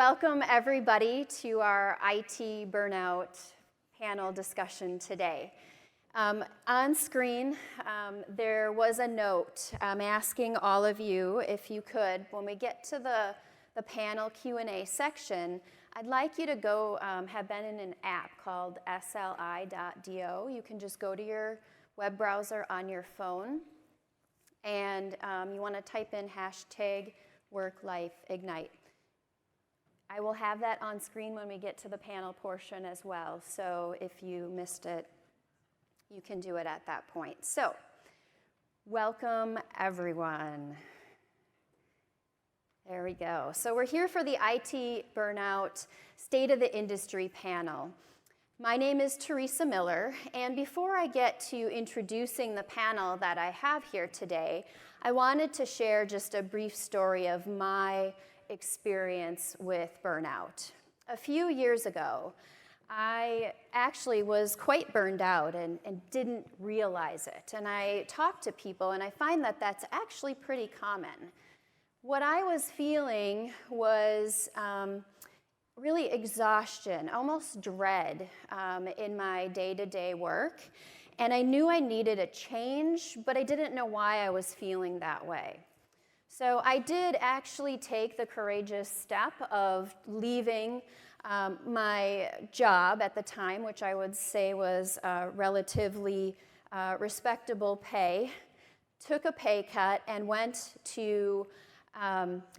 welcome everybody to our IT burnout panel discussion today. On screen, there was a note asking all of you, if you could, when we get to the panel Q&A section, I'd like you to go have been in an app called sli.do. You can just go to your web browser on your phone, and you want to type in #WorkLifeIgnite. I will have that on screen when we get to the panel portion as well, so if you missed it, you can do it at that point. So, welcome everyone. There we go. So we're here for the IT Burnout State of the Industry panel. My name is Teresa Miller, and before I get to introducing the panel that I have here today, I wanted to share just a brief story of my experience with burnout. A few years ago, I actually was quite burned out and didn't realize it. And I talked to people, and I find that that's actually pretty common. What I was feeling was really exhaustion, almost dread in my day-to-day work. And I knew I needed a change, but I didn't know why I was feeling that way. So I did actually take the courageous step of leaving my job at the time, which I would say was relatively respectable pay, took a pay cut, and went to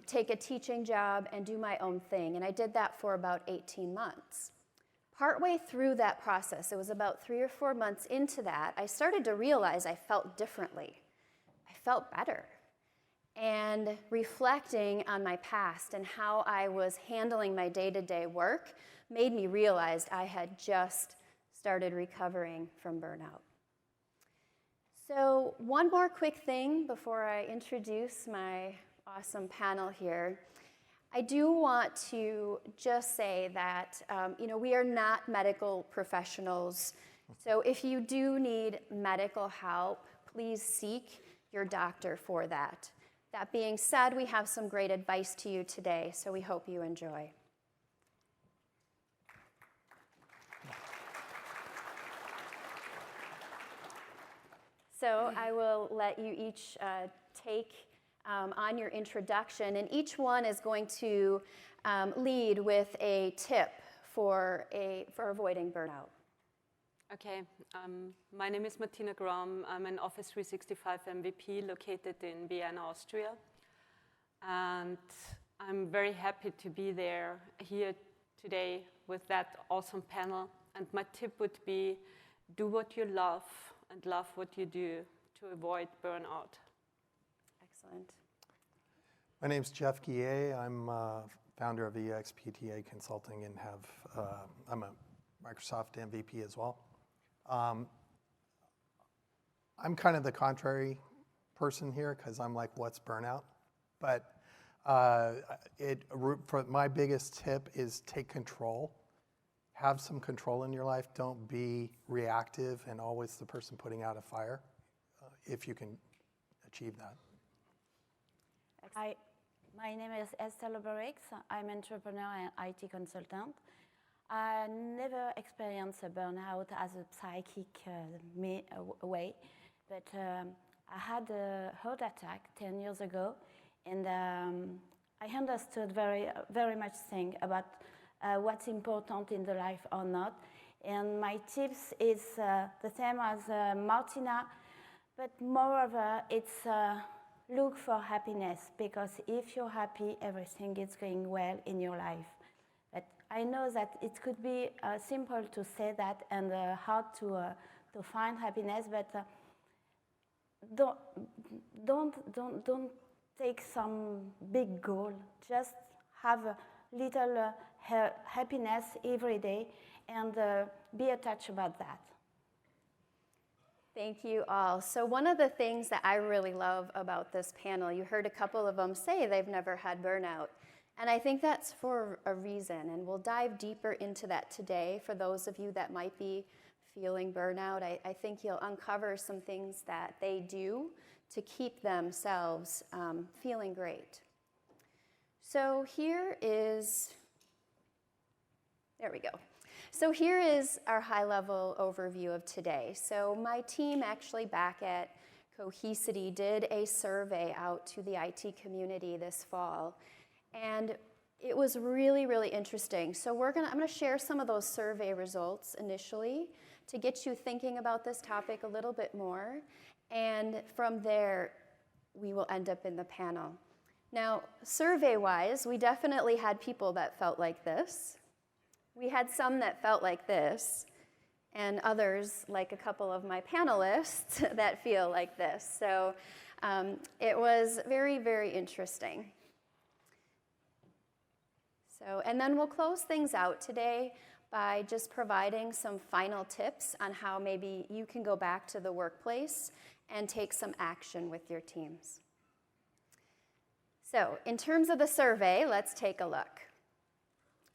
take a teaching job and do my own thing. And I did that for about 18 months. Partway through that process, it was about 3 or 4 months into that, I started to realize I felt differently. I felt better. And reflecting on my past and how I was handling my day-to-day work made me realize I had just started recovering from burnout. So one more quick thing before I introduce my awesome panel here. I do want to just say that we are not medical professionals. So if you do need medical help, please seek your doctor for that. That being said, we have some great advice to you today, so we hope you enjoy. So I will let you each take on your introduction, and each one is going to lead with a tip for avoiding burnout. Okay, my name is Martina Grom. I'm an Office 365 MVP located in Vienna, Austria. And I'm very happy to be here today with that awesome panel. And my tip would be, do what you love and love what you do to avoid burnout. Excellent. My name's Jeff Guillet. I'm founder of EXPTA Consulting and I'm a Microsoft MVP as well. I'm kind of the contrary person here because I'm like, what's burnout? But my biggest tip is take control. Have some control in your life. Don't be reactive and always the person putting out a fire if you can achieve that. Hi, my name is Estelle Oberix. I'm an entrepreneur and IT consultant. I never experienced a burnout as a psychic way, but I had a heart attack 10 years ago, and I understood very much thing about what's important in the life or not. And my tips is the same as Martina, but moreover, it's look for happiness, because if you're happy, everything is going well in your life. I know that it could be simple to say that and hard to find happiness, but don't take some big goal. Just have a little happiness every day and be attached about that. Thank you all. So one of the things that I really love about this panel, you heard a couple of them say they've never had burnout. And I think that's for a reason, and we'll dive deeper into that today for those of you that might be feeling burnout. I think you'll uncover some things that they do to keep themselves feeling great. So here is There we go. So here is our high-level overview of today. So my team actually back at Cohesity did a survey out to the IT community this fall, and it was really, really interesting. So I'm gonna share some of those survey results initially to get you thinking about this topic a little bit more, and from there, we will end up in the panel. Now, survey-wise, we definitely had people that felt like this. We had some that felt like this, and others, like a couple of my panelists, that feel like this. So it was very, very interesting. So, and then we'll close things out today by just providing some final tips on how maybe you can go back to the workplace and take some action with your teams. So, in terms of the survey, let's take a look.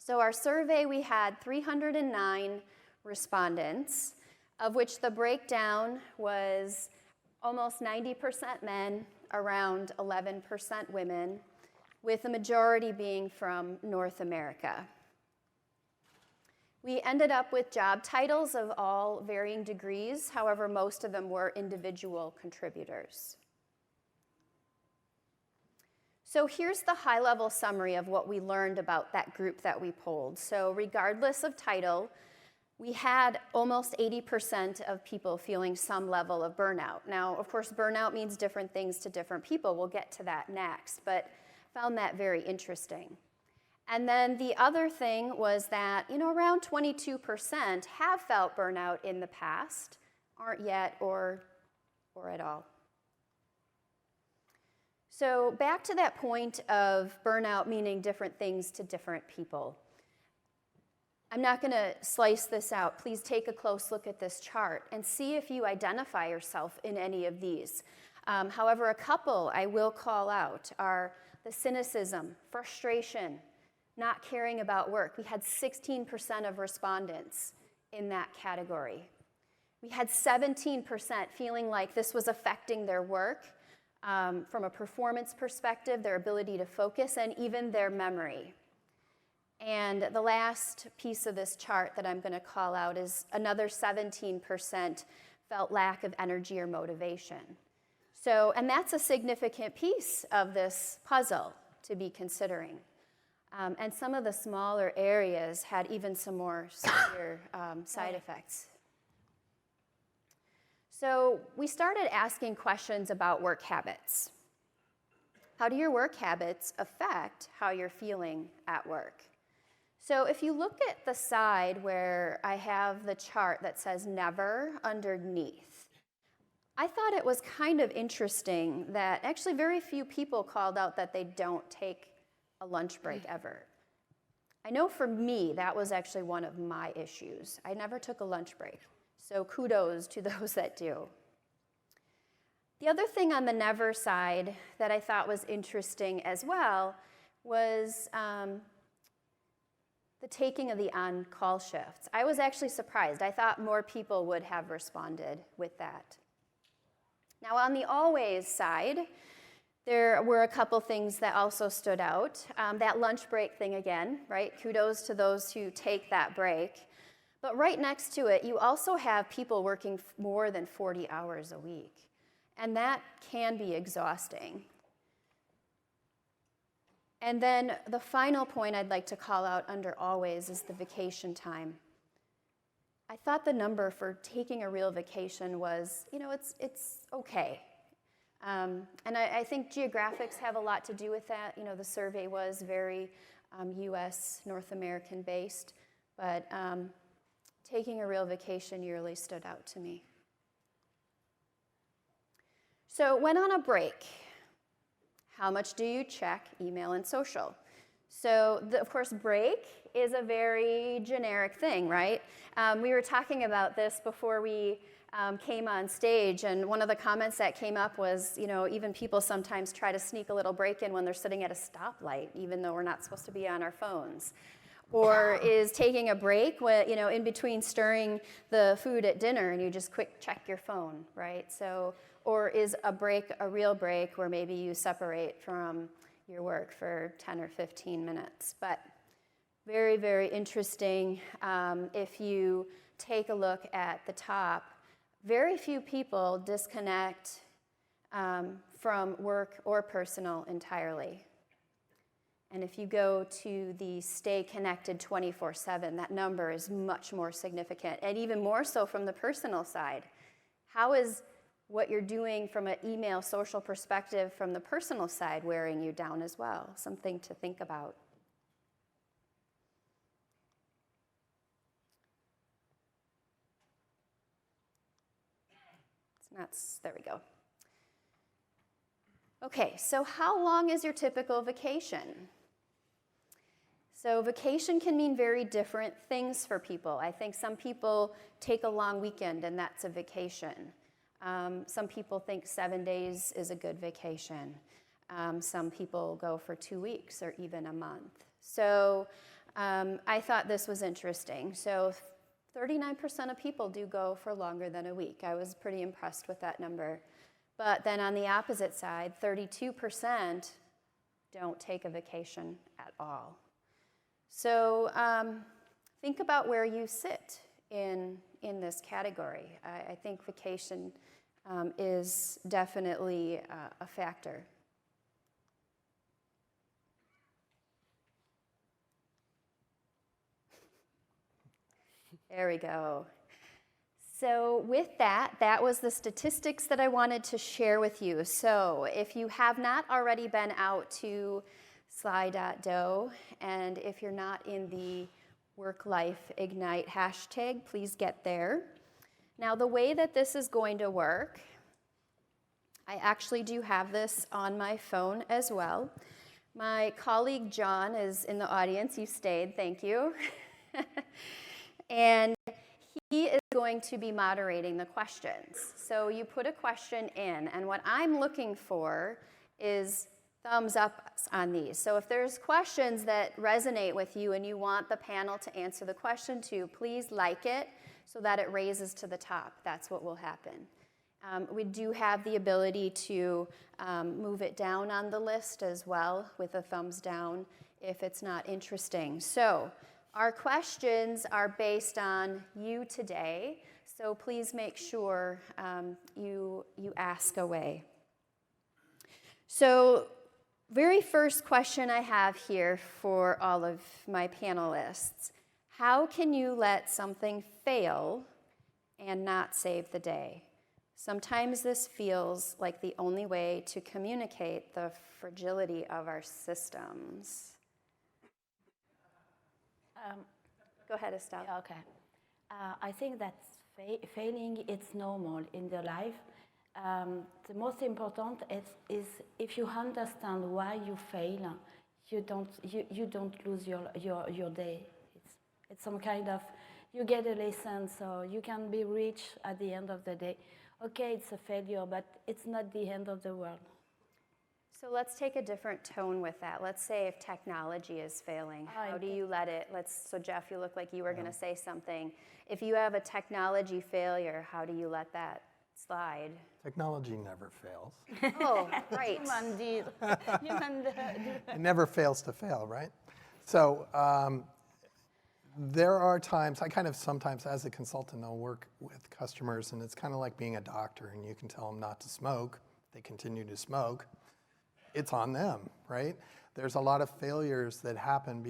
So our survey, we had 309 respondents, of which the breakdown was almost 90% men, around 11% women, with the majority being from North America. We ended up with job titles of all varying degrees. However, most of them were individual contributors. So here's the high-level summary of what we learned about that group that we polled. So regardless of title, we had almost 80% of people feeling some level of burnout. Now, of course, burnout means different things to different people. We'll get to that next, but found that very interesting. And then the other thing was that, around 22% have felt burnout in the past, aren't yet, or at all. So back to that point of burnout meaning different things to different people. I'm not going to slice this out. Please take a close look at this chart and see if you identify yourself in any of these. However, a couple I will call out are the cynicism, frustration, not caring about work. We had 16% of respondents in that category. We had 17% feeling like this was affecting their work. From a performance perspective, their ability to focus, and even their memory. And the last piece of this chart that I'm going to call out is another 17% felt lack of energy or motivation. So, and that's a significant piece of this puzzle to be considering. And some of the smaller areas had even some more severe side effects. So we started asking questions about work habits. How do your work habits affect how you're feeling at work? So if you look at the side where I have the chart that says never underneath, I thought it was kind of interesting that actually very few people called out that they don't take a lunch break ever. I know for me, that was actually one of my issues. I never took a lunch break. So kudos to those that do. The other thing on the never side that I thought was interesting as well was the taking of the on-call shifts. I was actually surprised. I thought more people would have responded with that. Now on the always side, there were a couple things that also stood out. That lunch break thing again, right? Kudos to those who take that break. But right next to it, you also have people working more than 40 hours a week. And that can be exhausting. And then the final point I'd like to call out under always is the vacation time. I thought the number for taking a real vacation was, it's okay. And I think geographics have a lot to do with that. The survey was very US, North American based, but taking a real vacation yearly stood out to me. So went on a break. How much do you check email and social? So of course, break is a very generic thing, right? We were talking about this before we came on stage, and one of the comments that came up was, even people sometimes try to sneak a little break in when they're sitting at a stoplight, even though we're not supposed to be on our phones. Or is taking a break when, in between stirring the food at dinner and you just quick check your phone, right? So, or is a break a real break where maybe you separate from your work for 10 or 15 minutes? But very, very interesting. If you take a look at the top, very few people disconnect from work or personal entirely. And if you go to the stay connected 24/7, that number is much more significant, and even more so from the personal side. How is what you're doing from an email social perspective from the personal side wearing you down as well? Something to think about. There we go. Okay, so how long is your typical vacation? So vacation can mean very different things for people. I think some people take a long weekend and that's a vacation. Some people think 7 days is a good vacation. Some people go for 2 weeks or even a month. So I thought this was interesting. So 39% of people do go for longer than a week. I was pretty impressed with that number. But then on the opposite side, 32% don't take a vacation at all. So think about where you sit in this category. I think vacation is definitely a factor. There we go. So with that, that was the statistics that I wanted to share with you. So if you have not already been out to sly.do, and if you're not in the Work Life Ignite hashtag, please get there. Now the way that this is going to work, I actually do have this on my phone as well. My colleague John is in the audience. You stayed, thank you. And he is going to be moderating the questions. So you put a question in, and what I'm looking for is thumbs up on these. So if there's questions that resonate with you and you want the panel to answer the question to, please like it so that it raises to the top. That's what will happen. We do have the ability to move it down on the list as well with a thumbs down if it's not interesting. So our questions are based on you today, so please make sure you ask away. So very first question I have here for all of my panelists: how can you let something fail and not save the day? Sometimes this feels like the only way to communicate the fragility of our systems. Go ahead, Estelle. Okay. I think that failing, it's normal in the life. The most important is if you understand why you fail, you don't lose your day. It's some kind of, you get a lesson, so you can be rich at the end of the day. Okay, it's a failure, but it's not the end of the world. So let's take a different tone with that. Let's say if technology is failing, how do you let it, so Jeff, you look like you were going to say something. If you have a technology failure, how do you let that slide? Technology never fails. Oh, right. Human did. It never fails to fail, right? So there are times, I kind of sometimes as a consultant, I'll work with customers, and it's kind of like being a doctor, and you can tell them not to smoke. They continue to smoke. It's on them, right? There's a lot of failures that happen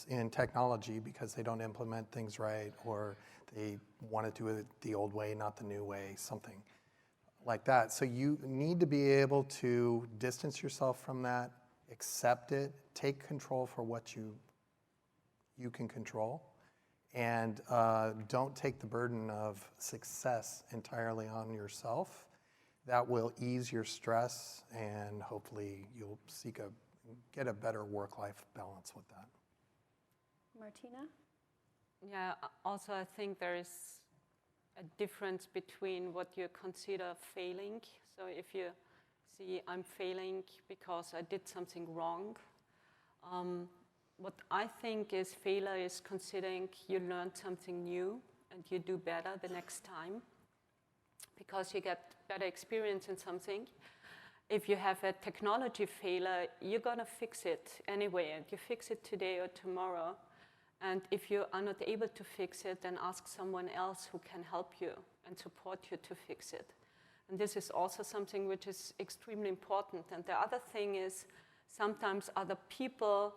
in technology because they don't implement things right, or they want to do it the old way, not the new way, something like that. So you need to be able to distance yourself from that, accept it, take control for what you can control, and don't take the burden of success entirely on yourself. That will ease your stress, and hopefully you'll get a better work-life balance with that. Martina? Yeah, also I think there is a difference between what you consider failing. So if you see I'm failing because I did something wrong, what I think is failure is considering you learned something new and you do better the next time, because you get better experience in something. If you have a technology failure, you're going to fix it anyway, and you fix it today or tomorrow. And if you are not able to fix it, then ask someone else who can help you and support you to fix it. And this is also something which is extremely important. And the other thing is sometimes other people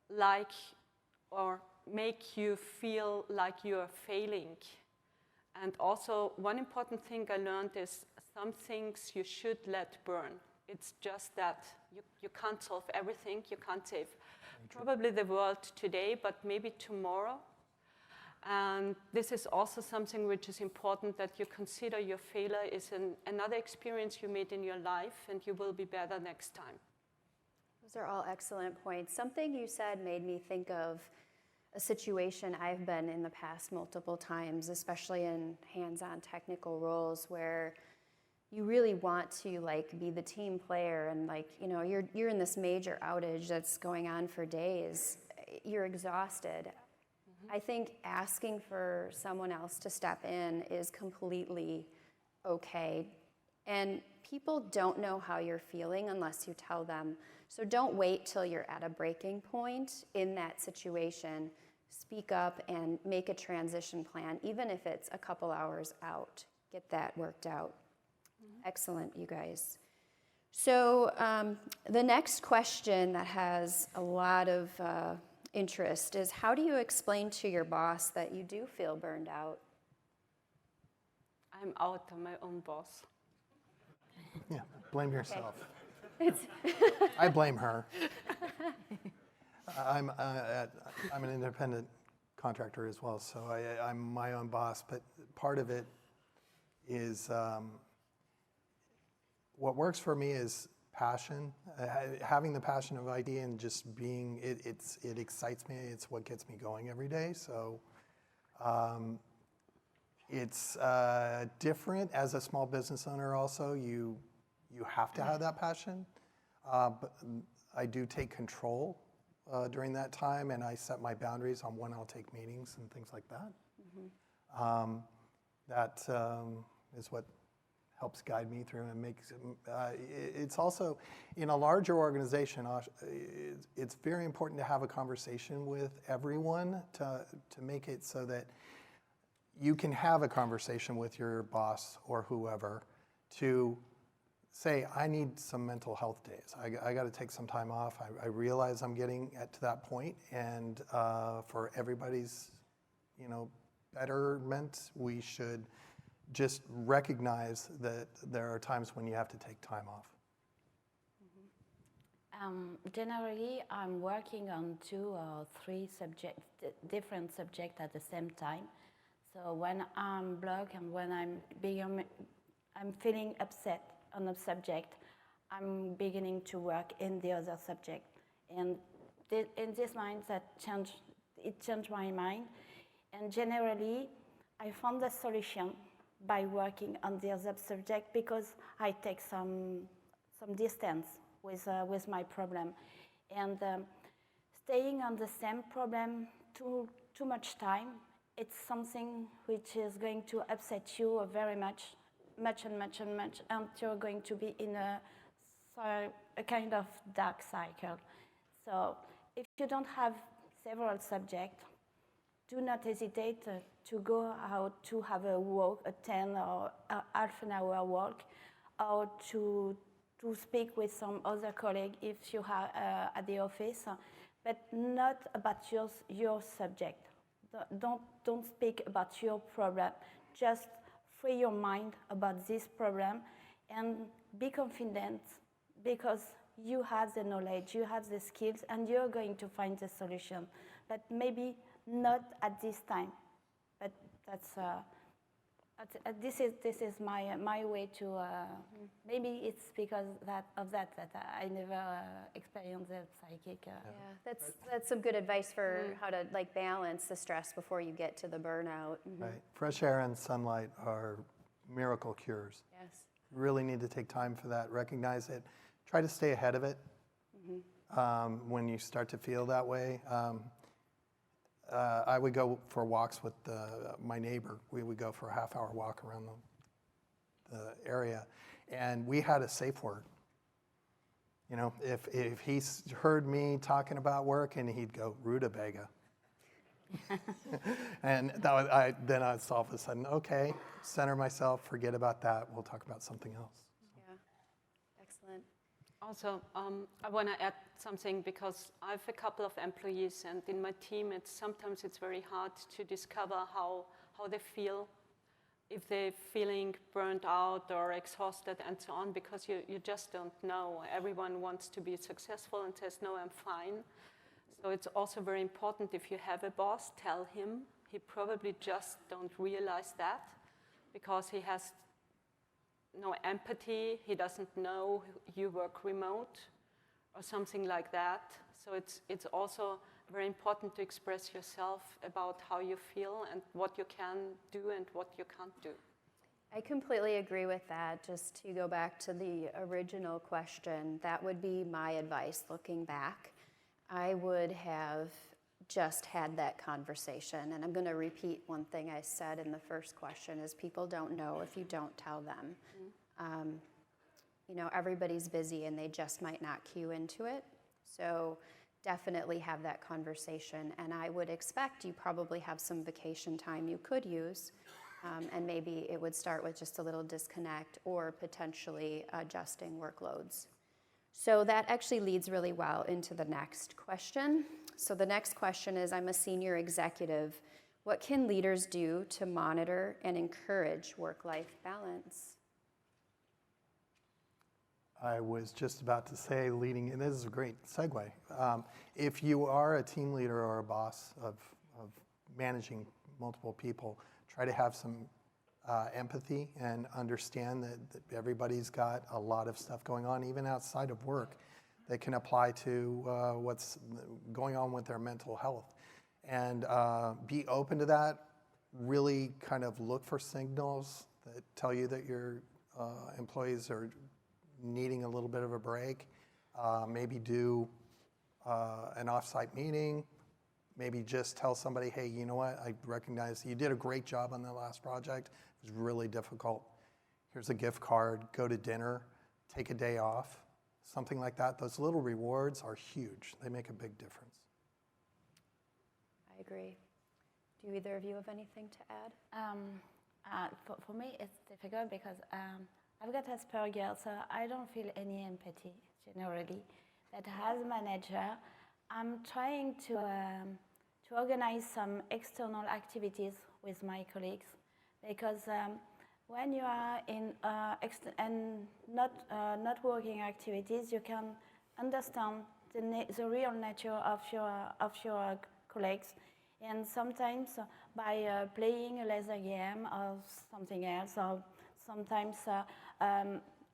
like or make you feel like you are failing. And also one important thing I learned is some things you should let burn. It's just that you can't solve everything, you can't save probably the world today, but maybe tomorrow. And this is also something which is important, that you consider your failure is another experience you made in your life, and you will be better next time. Those are all excellent points. Something you said made me think of a situation I've been in the past multiple times, especially in hands-on technical roles where you really want to be the team player, and you're in this major outage that's going on for days. You're exhausted. I think asking for someone else to step in is completely okay. And people don't know how you're feeling unless you tell them. So don't wait till you're at a breaking point in that situation. Speak up and make a transition plan, even if it's a couple hours out. Get that worked out. Excellent, you guys. So the next question that has a lot of interest is, how do you explain to your boss that you do feel burned out? I'm out on my own boss. Yeah, blame yourself. I blame her. I'm an independent contractor as well, so I'm my own boss, but part of it is what works for me is passion, having the passion of IT and just being, it excites me. It's what gets me going every day. So it's different as a small business owner also. You have to have that passion, but I do take control during that time, and I set my boundaries on when I'll take meetings and things like that. Mm-hmm. That is what helps guide me through and makes it's also, in a larger organization, it's very important to have a conversation with everyone to make it so that you can have a conversation with your boss or whoever to say, I need some mental health days. I got to take some time off. I realize I'm getting to that point, and for everybody's, betterment, we should just recognize that there are times when you have to take time off. Generally, I'm working on 2 or 3 different subjects at the same time. So when I'm blocked and when I'm feeling upset on a subject, I'm beginning to work in the other subject. And in this mindset, it changed my mind. And generally, I found the solution by working on the other subject, because I take some distance with my problem. And staying on the same problem too much time, it's something which is going to upset you very much, and you're going to be in a kind of dark cycle. So if you don't have several subjects, do not hesitate to go out to have a walk, a 10 or a half an hour walk, or to speak with some other colleague if you are at the office, but not about your subject. Don't speak about your problem. Just free your mind about this problem and be confident, because you have the knowledge, you have the skills, and you're going to find the solution. But maybe not at this time. But this is my way to. Maybe it's because of that I never experienced the psychic. Yeah, that's some good advice for how to balance the stress before you get to the burnout. Mm-hmm. Right. Fresh air and sunlight are miracle cures. Yes. You really need to take time for that. Recognize it. Try to stay ahead of it. Mm-hmm. When you start to feel that way. I would go for walks with my neighbor. We would go for a half-hour walk around the area, and we had a safe word. If he heard me talking about work, and he'd go rutabaga, And then I saw all of a sudden, okay, center myself, forget about that, we'll talk about something else. Yeah, excellent. Also, I want to add something because I have a couple of employees, and in my team, sometimes it's very hard to discover how they feel, if they're feeling burnt out or exhausted and so on, because you just don't know. Everyone wants to be successful and says, no, I'm fine. So it's also very important, if you have a boss, tell him. He probably just don't realize that because he has no empathy, he doesn't know you work remote or something like that. So it's also very important to express yourself about how you feel and what you can do and what you can't do. I completely agree with that. Just to go back to the original question, that would be my advice looking back. I would have just had that conversation. And I'm going to repeat one thing I said in the first question is people don't know if you don't tell them. You know, everybody's busy and they just might not cue into it. So definitely have that conversation. And I would expect you probably have some vacation time you could use. And maybe it would start with just a little disconnect or potentially adjusting workloads. So that actually leads really well into the next question. So the next question is, I'm a senior executive. What can leaders do to monitor and encourage work-life balance? I was just about to say leading, and this is a great segue. If you are a team leader or a boss of managing multiple people, try to have some empathy and understand that everybody's got a lot of stuff going on, even outside of work, that can apply to what's going on with their mental health. And be open to that. Really kind of look for signals that tell you that your employees are needing a little bit of a break. Maybe do an off-site meeting. Maybe just tell somebody, hey, you know what, I recognize you did a great job on the last project. It was really difficult. Here's a gift card, go to dinner, take a day off, something like that. Those little rewards are huge. They make a big difference. I agree. Do either of you have anything to add? For me, it's difficult because I've got Asperger's, so I don't feel any empathy generally. But as a manager, I'm trying to organize some external activities with my colleagues because when you are in not working activities, you can understand the real nature of your colleagues. And sometimes by playing a laser game or something else, or sometimes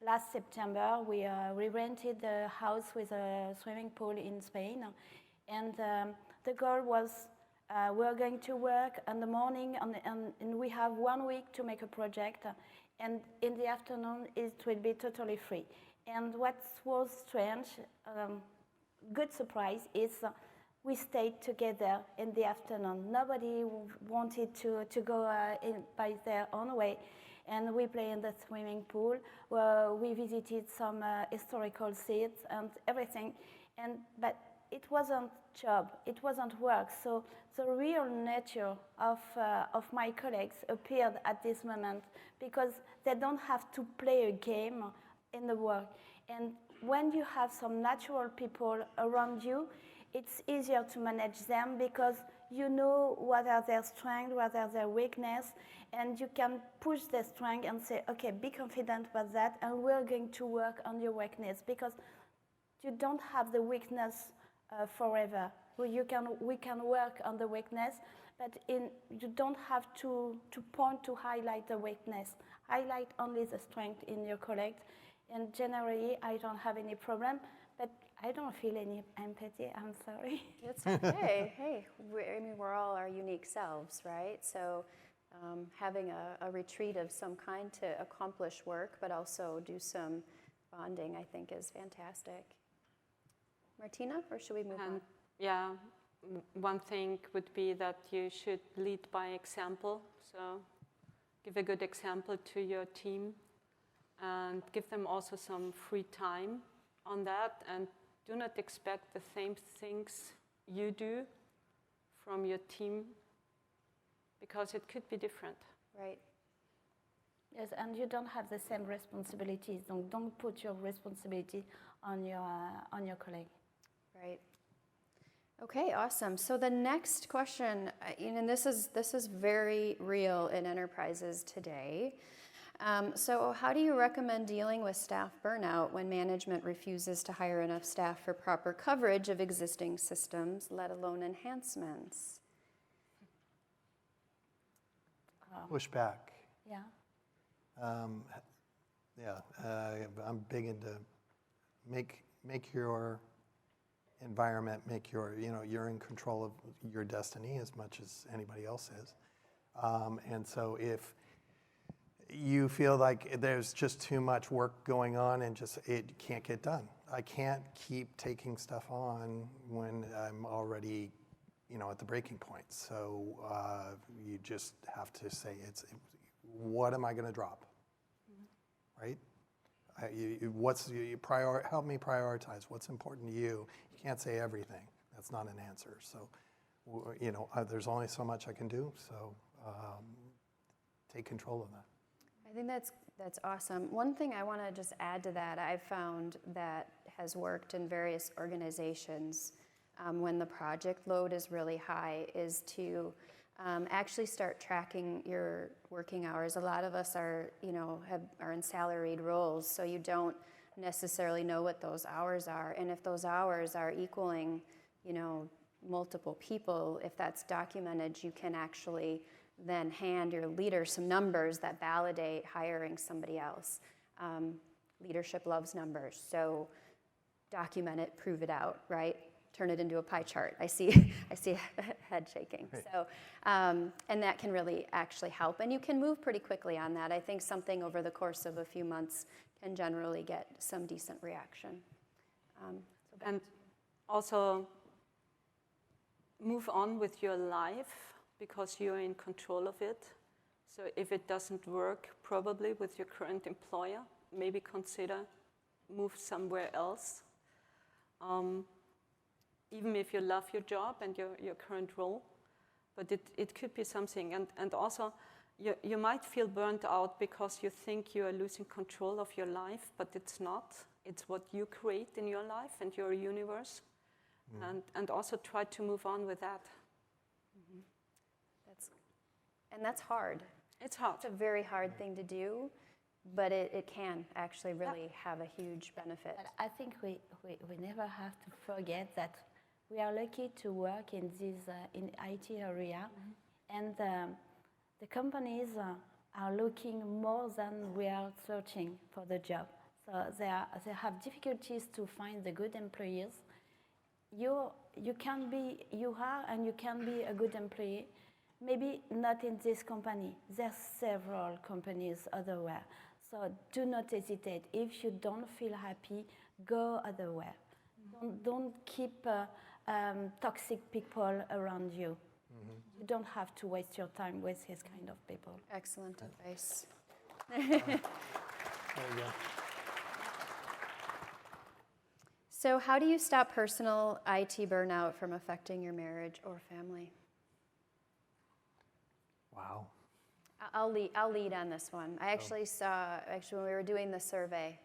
last September we rented a house with a swimming pool in Spain, and the goal was we're going to work in the morning and we have 1 week to make a project, and in the afternoon it will be totally free. And what was strange, good surprise, is we stayed together in the afternoon. Nobody wanted to go by their own way. And we play in the swimming pool, where we visited some historical sites and everything. But it wasn't job, it wasn't work. So the real nature of my colleagues appeared at this moment, because they don't have to play a game in the work. And when you have some natural people around you, it's easier to manage them because you know what are their strengths, what are their weaknesses, and you can push their strength and say, okay, be confident about that, and we're going to work on your weakness, because you don't have the weakness forever. We can work on the weakness, but you don't have to highlight the weakness. Highlight only the strength in your colleague. And generally, I don't have any problem, but I don't feel any empathy, I'm sorry. It's okay. Hey, we're all our unique selves, right? So having a retreat of some kind to accomplish work, but also do some bonding, I think is fantastic. Martina, or should we move on? Yeah, one thing would be that you should lead by example. So give a good example to your team and give them also some free time on that, and do not expect the same things you do from your team, because it could be different. Right. Yes, and you don't have the same responsibilities. Don't put your responsibility on your colleague. Right. Okay, awesome. So the next question, and this is very real in enterprises today. So how do you recommend dealing with staff burnout when management refuses to hire enough staff for proper coverage of existing systems, let alone enhancements? Push back. Yeah. I'm big into make your environment, you're in control of your destiny as much as anybody else is. And so if you feel like there's just too much work going on and it can't get done. I can't keep taking stuff on when I'm already, at the breaking point. So you just have to say, what am I going to drop, right? Help me prioritize what's important to you. You can't say everything. That's not an answer. So, there's only so much I can do. So take control of that. I think that's awesome. One thing I want to just add to that, I've found that has worked in various organizations when the project load is really high is to actually start tracking your working hours. A lot of us are in salaried roles, so you don't necessarily know what those hours are. And if those hours are equaling, multiple people, if that's documented, you can actually then hand your leader some numbers that validate hiring somebody else. Leadership loves numbers, so document it, prove it out, right? Turn it into a pie chart. I see a head shaking. Right. So, and that can really actually help, and you can move pretty quickly on that. I think something over the course of a few months can generally get some decent reaction. And also move on with your life, because you're in control of it. So if it doesn't work, probably with your current employer, maybe consider move somewhere else. Even if you love your job and your current role, but it could be something. And also, you might feel burnt out because you think you are losing control of your life, but it's not. It's what you create in your life and your universe. And also try to move on with that. That's hard. It's hard. It's a very hard thing to do, but it can actually really have a huge benefit. But I think we never have to forget that we are lucky to work in this in IT area, and the companies are looking more than we are searching for the job. So they have difficulties to find the good employees. You can be a good employee. Maybe not in this company. There's several companies otherwhere. So do not hesitate. If you don't feel happy, go otherwhere. Don't keep toxic people around you. You don't have to waste your time with this kind of people. Excellent advice. There you go. So how do you stop personal IT burnout from affecting your marriage or family? Wow. I'll lead on this one. I actually when we were doing the survey,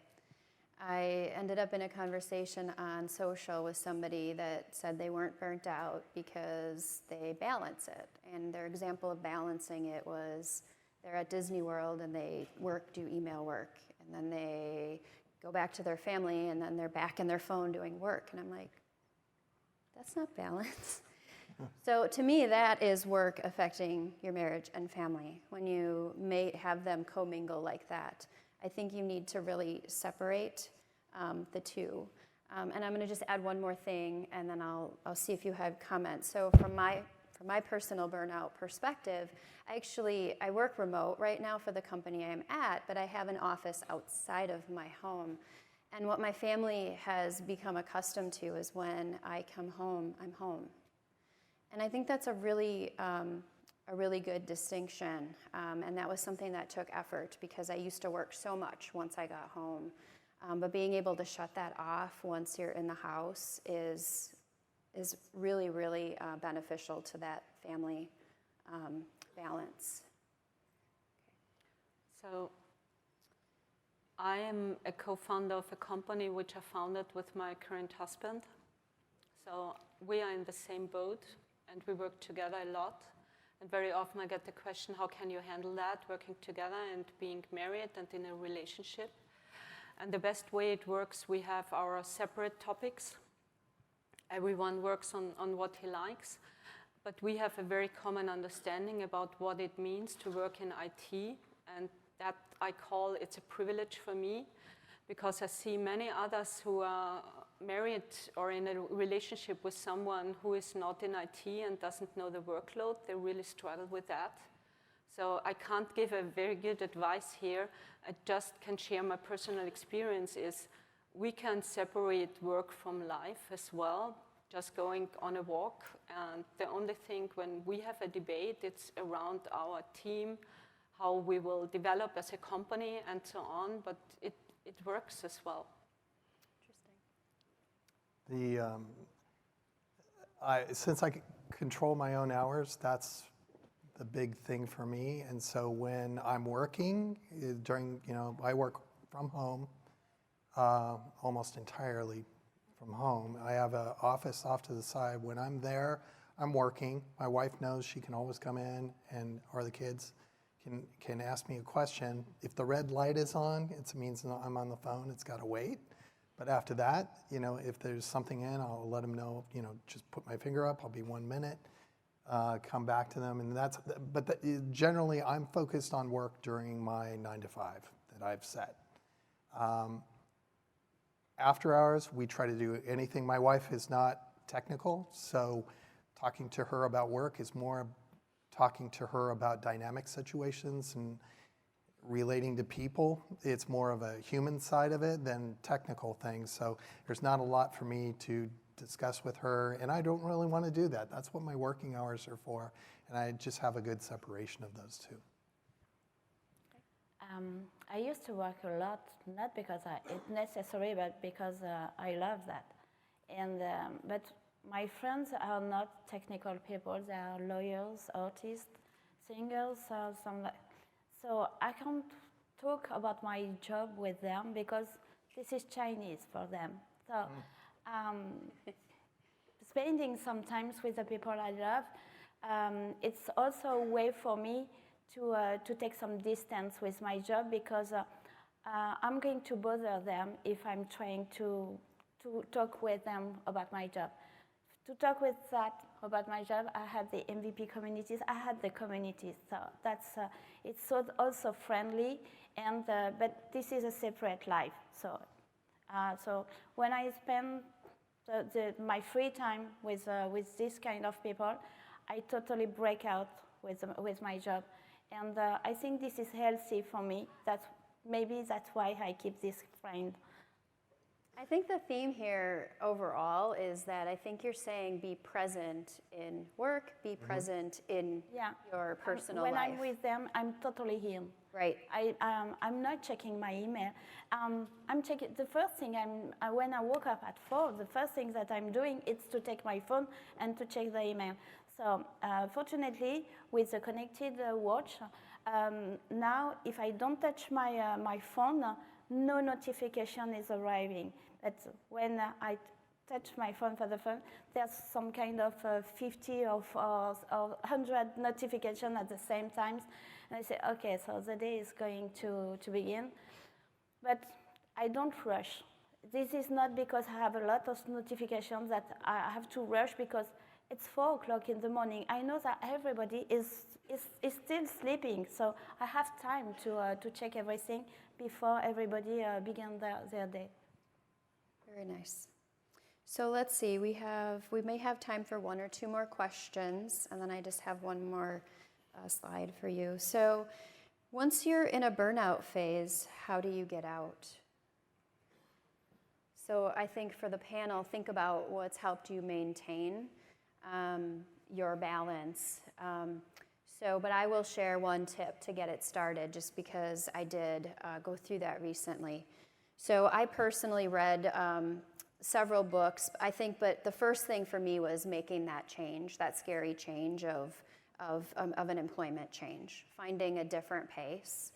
I ended up in a conversation on social with somebody that said they weren't burnt out because they balance it. And their example of balancing it was they're at Disney World and they do email work. And then they go back to their family and then they're back in their phone doing work. And I'm like, that's not balance. So to me, that is work affecting your marriage and family. When you may have them commingle like that, I think you need to really separate the two. And I'm going to just add one more thing, and then I'll see if you have comments. So from my personal burnout perspective, I work remote right now for the company I'm at, but I have an office outside of my home. And what my family has become accustomed to is when I come home, I'm home. And I think that's a really good distinction, and that was something that took effort because I used to work so much once I got home. But being able to shut that off once you're in the house is is really, really beneficial to that family balance. So I am a co-founder of a company which I founded with my current husband. So we are in the same boat and we work together a lot. And very often I get the question, how can you handle that, working together and being married and in a relationship? And the best way it works, we have our separate topics. Everyone works on what he likes. But we have a very common understanding about what it means to work in IT. And that I call it's a privilege for me, because I see many others who are married or in a relationship with someone who is not in IT and doesn't know the workload. They really struggle with that. So I can't give a very good advice here. I just can share my personal experience is we can separate work from life as well, just going on a walk. And the only thing when we have a debate, it's around our team, how we will develop as a company and so on, but it works as well. Since I control my own hours, that's the big thing for me. And so when I'm working, I work from home, almost entirely from home. I have an office off to the side. When I'm there, I'm working. My wife knows she can always come in, or the kids can ask me a question. If the red light is on, it means I'm on the phone. It's got to wait. But after that, if there's something in, I'll let them know, just put my finger up, I'll be 1 minute, come back to them. And generally, I'm focused on work during my 9 to 5 that I've set. After hours, we try to do anything. My wife is not technical, so talking to her about work is more talking to her about dynamic situations and relating to people. It's more of a human side of it than technical things. So there's not a lot for me to discuss with her, and I don't really want to do that. That's what my working hours are for, and I just have a good separation of those two. I used to work a lot, not because it's necessary, but because I love that. And but my friends are not technical people. They are lawyers, artists, singers, so I can't talk about my job with them because this is Chinese for them. So spending some time with the people I love, it's also a way for me to take some distance with my job, because I'm going to bother them if I'm trying to talk with them about my job. To talk with that about my job, I had the MVP communities. I had the communities, so that's it's also friendly. And but this is a separate life. So when I spend my free time with this kind of people, I totally break out with my job, and I think this is healthy for me. Maybe that's why I keep this friend. I think the theme here overall is that I think you're saying be present in work, be present in your personal life. When I'm with them, I'm totally here. Right. I'm not checking my email. I'm checking, the first thing when I woke up at 4, the first thing that I'm doing is to take my phone and to check the email. So fortunately, with the connected watch, now if I don't touch my phone, no notification is arriving. But when I touch my phone for the phone, there's some kind of 50 or 100 notifications at the same time. And I say, okay, so the day is going to begin. But I don't rush. This is not because I have a lot of notifications that I have to rush because it's 4 o'clock in the morning. I know that everybody is still sleeping, so I have time to check everything before everybody begin their day. Very nice. So let's see, we may have time for 1 or 2 more questions, and then I just have one more slide for you. So once you're in a burnout phase, how do you get out? So I think for the panel, think about what's helped you maintain your balance. But I will share one tip to get it started, just because I did go through that recently. So I personally read several books, I think, but the first thing for me was making that change, that scary change of an employment change, finding a different pace.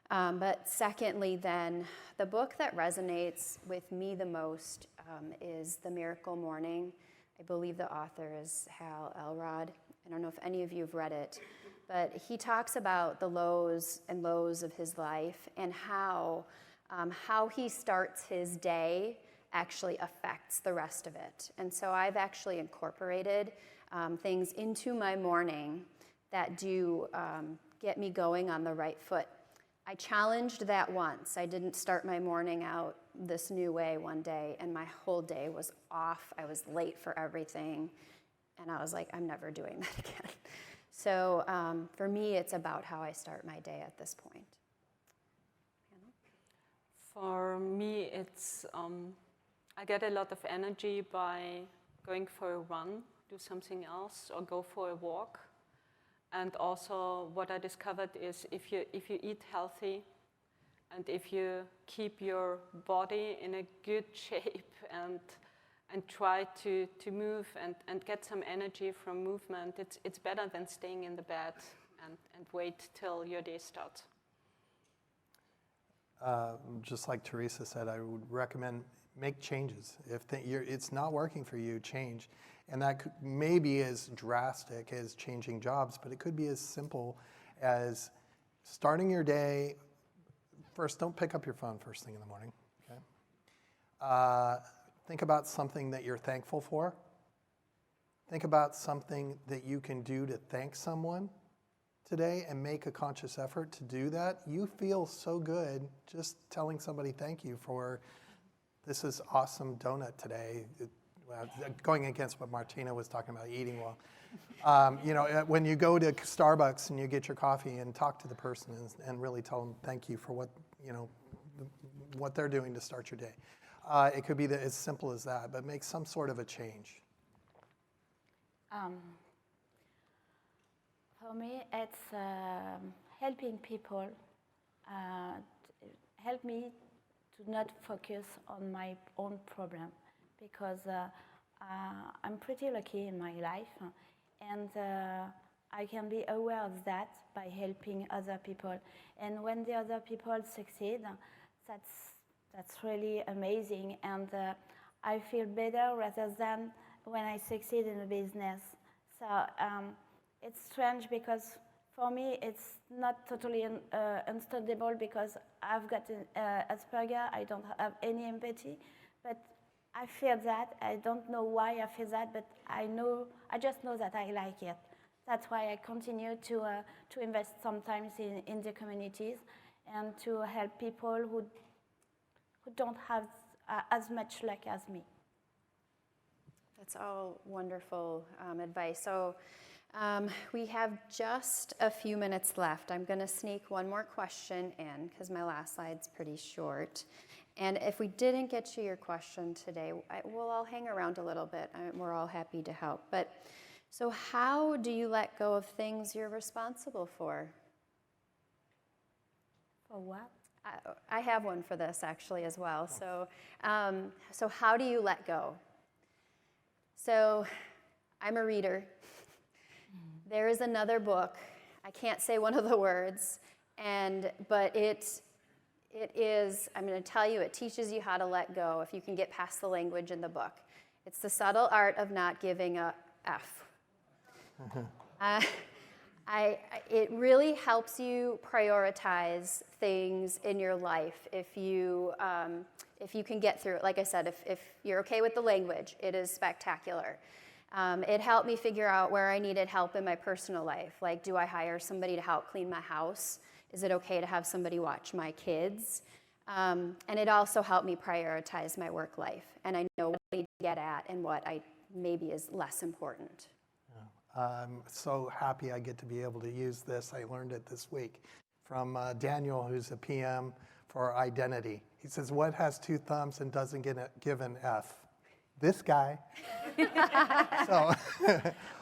But secondly, then, the book that resonates with me the most is The Miracle Morning. I believe the author is Hal Elrod. I don't know if any of you have read it, but he talks about the lows and lows of his life and how he starts his day actually affects the rest of it. And so I've actually incorporated things into my morning that do get me going on the right foot. I challenged that once. I didn't start my morning out this new way one day, and my whole day was off. I was late for everything, and I was like, I'm never doing that again. So for me, it's about how I start my day at this point. For me, it's I get a lot of energy by going for a run, do something else, or go for a walk. And also what I discovered is if you eat healthy and if you keep your body in a good shape and try to move and get some energy from movement, it's better than staying in the bed and wait till your day starts. Just like Teresa said, I would recommend make changes. If it's not working for you, change. And that could maybe as drastic as changing jobs, but it could be as simple as starting your day. First, don't pick up your phone first thing in the morning. Okay? Think about something that you're thankful for. Think about something that you can do to thank someone today and make a conscious effort to do that. You feel so good just telling somebody thank you for this is awesome donut today. Going against what Martina was talking about, eating well. When you go to Starbucks and you get your coffee and talk to the person and really tell them thank you for what they're doing to start your day. It could be as simple as that, but make some sort of a change. For me, it's helping people, help me to not focus on my own problem, because I'm pretty lucky in my life, and I can be aware of that by helping other people. And when the other people succeed, that's really amazing, and I feel better rather than when I succeed in a business. So it's strange because for me it's not totally understandable because I've got Asperger. I don't have any empathy, but I feel that. I don't know why I feel that, but I just know that I like it. That's why I continue to invest sometimes in the communities and to help people who don't have as much luck as me. That's all wonderful advice. So we have just a few minutes left. I'm going to sneak one more question in because my last slide's pretty short. And if we didn't get to your question today, we'll all hang around a little bit. We're all happy to help. But so how do you let go of things you're responsible for? For what? I have one for this actually as well. So how do you let go? So I'm a reader. There is another book. I can't say one of the words, but it is, I'm going to tell you, it teaches you how to let go if you can get past the language in the book. It's The Subtle Art of Not Giving a F. It really helps you prioritize things in your life if you can get through it. Like I said, if you're okay with the language, it is spectacular. It helped me figure out where I needed help in my personal life. Like, do I hire somebody to help clean my house? Is it okay to have somebody watch my kids? And it also helped me prioritize my work life. And I know what I need to get at and what maybe is less important. I'm so happy I get to be able to use this. I learned it this week from Daniel, who's a PM for identity. He says, what has two thumbs and doesn't give an F? This guy. So,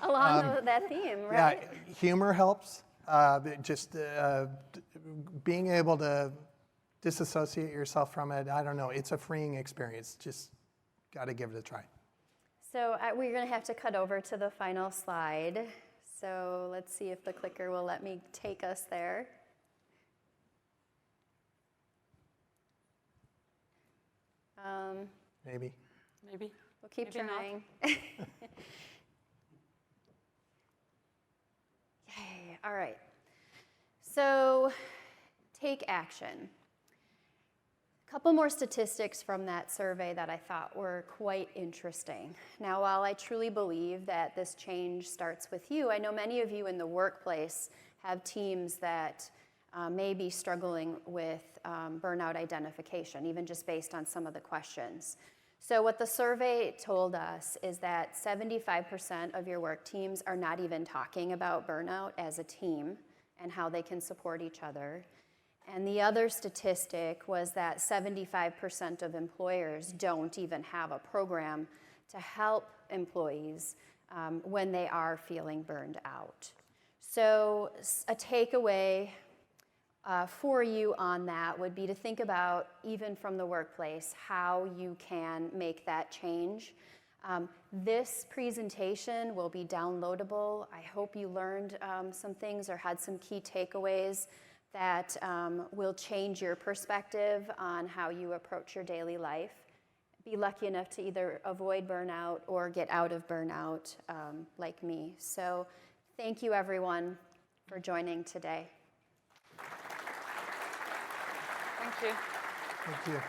along with that theme, right? Yeah, humor helps. Just being able to disassociate yourself from it, I don't know, it's a freeing experience. Just got to give it a try. So we're going to have to cut over to the final slide. So let's see if the clicker will let me take us there. Maybe. Maybe. We'll keep Maybe not. trying. Yay, all right. So take action. A couple more statistics from that survey that I thought were quite interesting. Now, while I truly believe that this change starts with you, I know many of you in the workplace have teams that may be struggling with burnout identification, even just based on some of the questions. So what the survey told us is that 75% of your work teams are not even talking about burnout as a team and how they can support each other. And the other statistic was that 75% of employers don't even have a program to help employees when they are feeling burned out. So a takeaway for you on that would be to think about, even from the workplace, how you can make that change. This presentation will be downloadable. I hope you learned some things or had some key takeaways that will change your perspective on how you approach your daily life. Be lucky enough to either avoid burnout or get out of burnout like me. So thank you, everyone, for joining today. Thank you. Thank you.